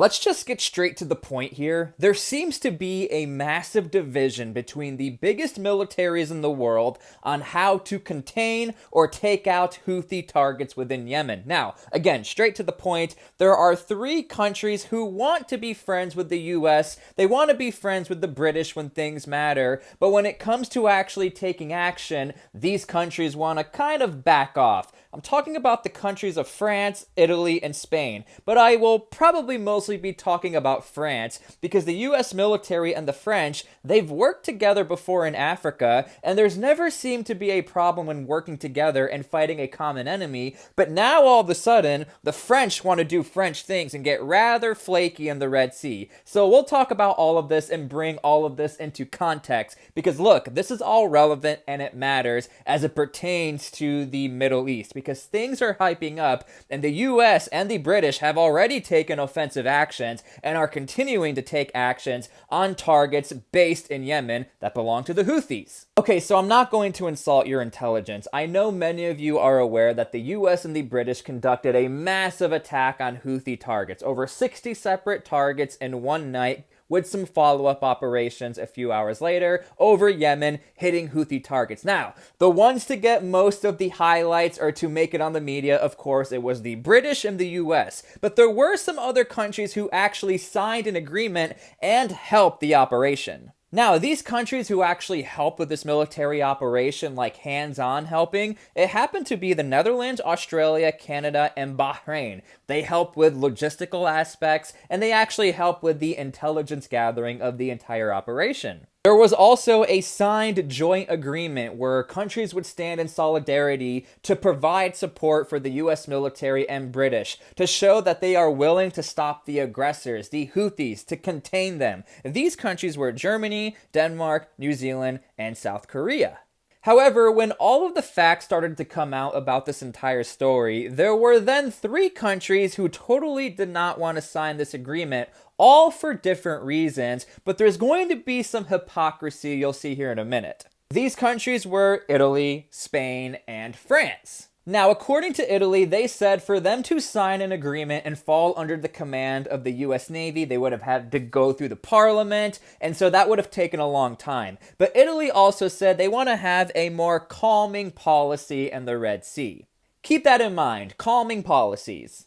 Let's just get straight to the point here. There seems to be a massive division between the biggest militaries in the world on how to contain or take out Houthi targets within Yemen. Now, again, straight to the point, there are three countries who want to be friends with the US. They want to be friends with the British when things matter, but when it comes to actually taking action, these countries want to kind of back off. I'm talking about the countries of France, Italy, and Spain, but I will probably mostly be talking about France because the US military and the French, they've worked together before in Africa, and there's never seemed to be a problem when working together and fighting a common enemy, but now all of a sudden, the French want to do French things and get rather flaky in the Red Sea. So we'll talk about all of this and bring all of this into context because look, this is all relevant and it matters as it pertains to the Middle East, because things are hyping up and the US and the British have already taken offensive actions and are continuing to take actions on targets based in Yemen that belong to the Houthis. Okay, so I'm not going to insult your intelligence. I know many of you are aware that the US and the British conducted a massive attack on Houthi targets, over 60 separate targets in one night, with some follow-up operations a few hours later over Yemen, hitting Houthi targets. Now, the ones to get most of the highlights or to make it on the media, of course, it was the British and the US. But there were some other countries who actually signed an agreement and helped the operation. Now, these countries who actually helped with this military operation, like hands-on helping, it happened to be the Netherlands, Australia, Canada, and Bahrain. They helped with logistical aspects, and they actually helped with the intelligence gathering of the entire operation. There was also a signed joint agreement where countries would stand in solidarity to provide support for the US military and British to show that they are willing to stop the aggressors, the Houthis, to contain them. These countries were Germany, Denmark, New Zealand, and South Korea. However, when all of the facts started to come out about this entire story, there were then three countries who totally did not want to sign this agreement, all for different reasons, but there's going to be some hypocrisy you'll see here in a minute. These countries were Italy, Spain, and France. Now, according to Italy, they said for them to sign an agreement and fall under the command of the US Navy, they would have had to go through the parliament, and so that would have taken a long time. But Italy also said they want to have a more calming policy in the Red Sea. Keep that in mind, calming policies.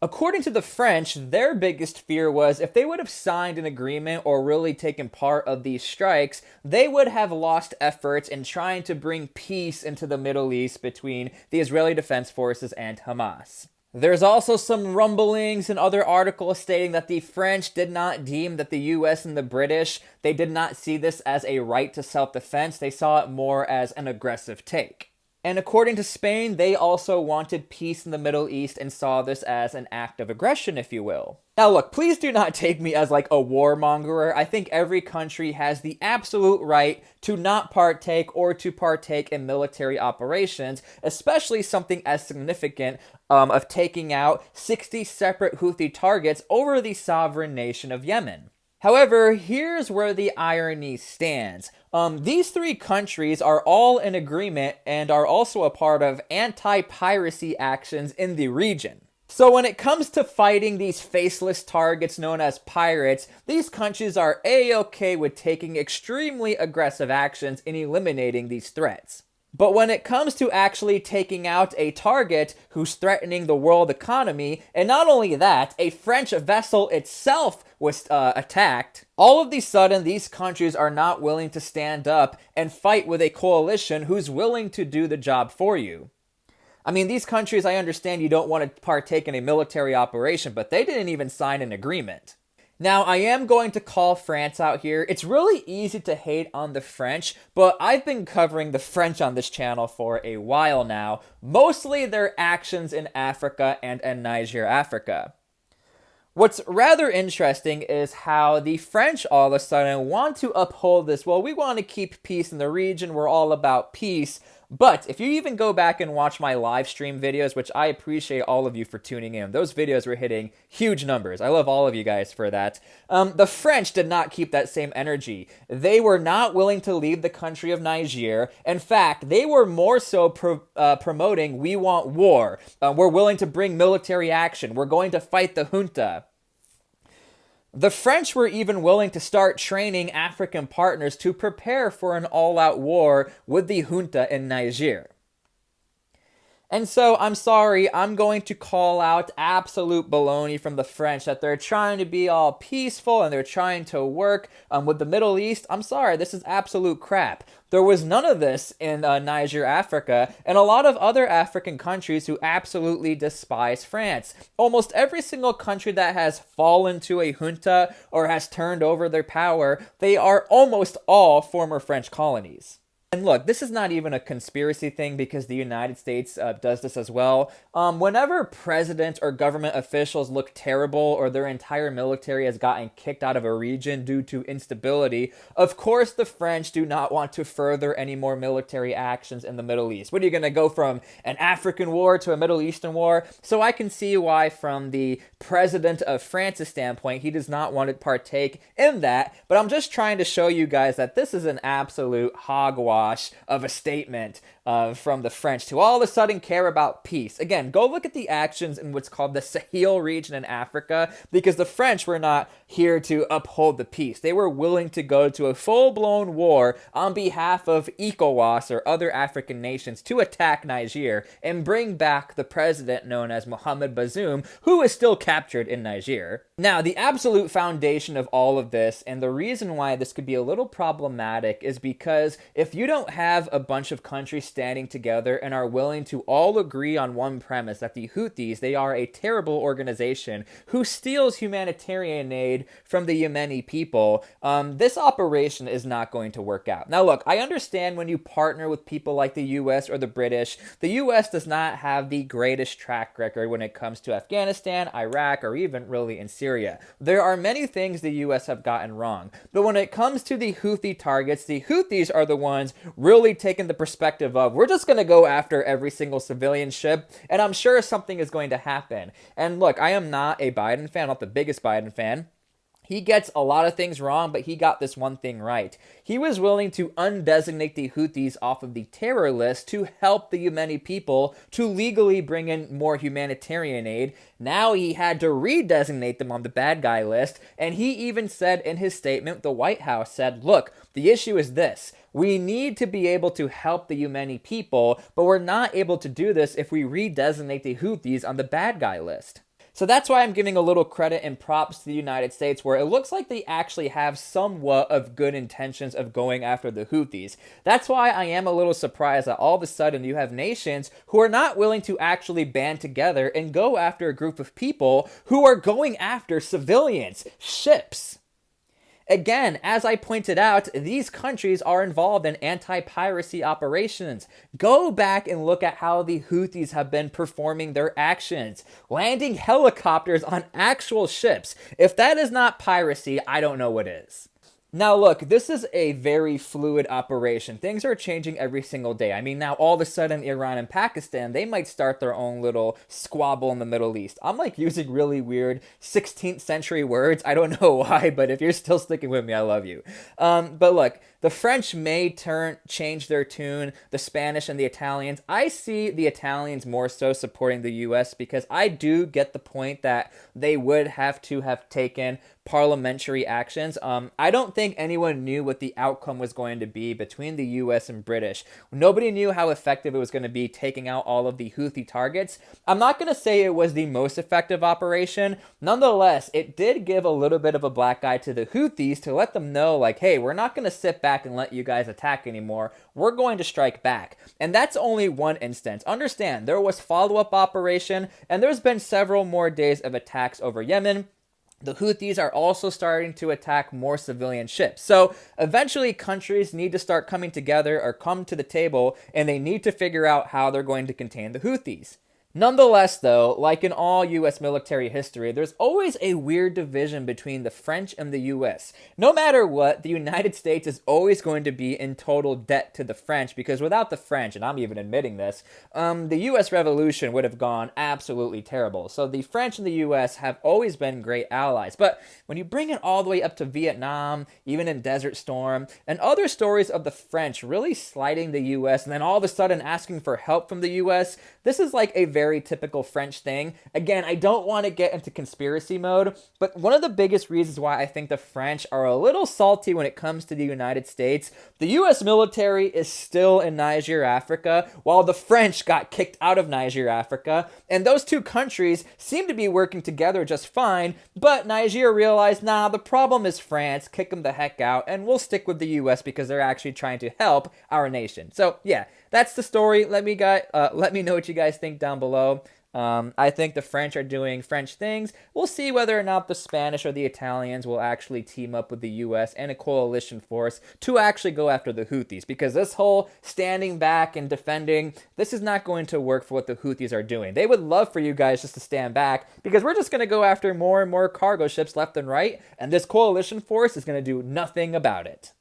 According to the French, their biggest fear was if they would have signed an agreement or really taken part of these strikes, they would have lost efforts in trying to bring peace into the Middle East between the Israeli Defense Forces and Hamas. There's also some rumblings and other articles stating that the French did not deem that the US and the British, they did not see this as a right to self-defense, they saw it more as an aggressive take. And according to Spain, they also wanted peace in the Middle East and saw this as an act of aggression, if you will. Now look, please do not take me as like a warmonger. I think every country has the absolute right to not partake or to partake in military operations, especially something as significant of taking out 60 separate Houthi targets over the sovereign nation of Yemen. However, here's where the irony stands. These three countries are all in agreement and are also a part of anti-piracy actions in the region. So when it comes to fighting these faceless targets known as pirates, these countries are A-okay with taking extremely aggressive actions in eliminating these threats. But when it comes to actually taking out a target who's threatening the world economy, and not only that, a French vessel itself was attacked, all of a sudden these countries are not willing to stand up and fight with a coalition who's willing to do the job for you. I mean, these countries, I understand you don't want to partake in a military operation, but they didn't even sign an agreement. Now, I am going to call France out here. It's really easy to hate on the French, but I've been covering the French on this channel for a while now, mostly their actions in Africa and in Niger, Africa. What's rather interesting is how the French all of a sudden want to uphold this. Well, we want to keep peace in the region. We're all about peace. But if you even go back and watch my live stream videos, which I appreciate all of you for tuning in, those videos were hitting huge numbers. I love all of you guys for that. The French did not keep that same energy. They were not willing to leave the country of Niger. In fact, they were more so promoting, we want war. We're willing to bring military action. We're going to fight the junta. The French were even willing to start training African partners to prepare for an all-out war with the junta in Niger. And so, I'm sorry, I'm going to call out absolute baloney from the French that they're trying to be all peaceful and they're trying to work with the Middle East. I'm sorry, this is absolute crap. There was none of this in Niger, Africa, and a lot of other African countries who absolutely despise France. Almost every single country that has fallen to a junta or has turned over their power, they are almost all former French colonies. And look, this is not even a conspiracy thing because the United States does this as well. Whenever presidents or government officials look terrible or their entire military has gotten kicked out of a region due to instability, of course the French do not want to further any more military actions in the Middle East. What are you going to go from an African war to a Middle Eastern war? So I can see why from the president of France's standpoint, he does not want to partake in that. But I'm just trying to show you guys that this is an absolute hogwash of a statement from the French to all of a sudden care about peace. Again, go look at the actions in what's called the Sahel region in Africa, because the French were not here to uphold the peace. They were willing to go to a full-blown war on behalf of ECOWAS or other African nations to attack Niger and bring back the president known as Mohamed Bazoum, who is still captured in Niger. Now, the absolute foundation of all of this, and the reason why this could be a little problematic, is because if you don't have a bunch of countries standing together and are willing to all agree on one premise, that the Houthis, they are a terrible organization who steals humanitarian aid from the Yemeni people, this operation is not going to work out. Now look, I understand when you partner with people like the US or the British, the US does not have the greatest track record when it comes to Afghanistan, Iraq, or even really in Syria. There are many things the US have gotten wrong, but when it comes to the Houthi targets, the Houthis are the ones really taking the perspective of, we're just going to go after every single civilian ship, and I'm sure something is going to happen. And look, I am not a Biden fan, not the biggest Biden fan. He gets a lot of things wrong, but he got this one thing right. He was willing to undesignate the Houthis off of the terror list to help the Yemeni people to legally bring in more humanitarian aid. Now he had to redesignate them on the bad guy list, and he even said in his statement, the White House said, look, the issue is this. We need to be able to help the Yemeni people, but we're not able to do this if we redesignate the Houthis on the bad guy list. So that's why I'm giving a little credit and props to the United States, where it looks like they actually have somewhat of good intentions of going after the Houthis. That's why I am a little surprised that all of a sudden you have nations who are not willing to actually band together and go after a group of people who are going after civilians, ships. Again, as I pointed out, these countries are involved in anti-piracy operations. Go back and look at how the Houthis have been performing their actions, landing helicopters on actual ships. If that is not piracy, I don't know what is. Now look, this is a very fluid operation. Things are changing every single day. I mean, now all of a sudden Iran and Pakistan, they might start their own little squabble in the Middle East. I'm like using really weird 16th century words. I don't know why, but if you're still sticking with me, I love you. But look, the French may change their tune, the Spanish and the Italians. I see the Italians more so supporting the US because I do get the point that they would have to have taken parliamentary actions. I don't think anyone knew what the outcome was going to be between the US and British. Nobody knew how effective it was going to be taking out all of the Houthi targets. I'm not going to say it was the most effective operation. Nonetheless, it did give a little bit of a black eye to the Houthis to let them know, like, hey, we're not going to sit back and let you guys attack anymore. We're going to strike back. And that's only one instance. Understand, there was follow-up operation, and there's been several more days of attacks over Yemen. The Houthis are also starting to attack more civilian ships. So eventually countries need to start coming together or come to the table, and they need to figure out how they're going to contain the Houthis. Nonetheless, though, like in all U.S. military history, there's always a weird division between the French and the U.S. No matter what, the United States is always going to be in total debt to the French, because without the French, and I'm even admitting this, the U.S. Revolution would have gone absolutely terrible. So the French and the U.S. have always been great allies. But when you bring it all the way up to Vietnam, even in Desert Storm, and other stories of the French really slighting the U.S. and then all of a sudden asking for help from the U.S., this is like a very very typical French thing. Again, I don't want to get into conspiracy mode, but one of the biggest reasons why I think the French are a little salty when it comes to the United States, the US military is still in Niger, Africa, while the French got kicked out of Niger, Africa, and those two countries seem to be working together just fine, but Niger realized, nah, the problem is France, kick them the heck out, and we'll stick with the US because they're actually trying to help our nation. So yeah, that's the story. Let me know what you guys think down below. I think the French are doing French things. We'll see whether or not the Spanish or the Italians will actually team up with the US and a coalition force to actually go after the Houthis, because this whole standing back and defending, this is not going to work for what the Houthis are doing. They would love for you guys just to stand back, because we're just going to go after more and more cargo ships left and right, and this coalition force is going to do nothing about it.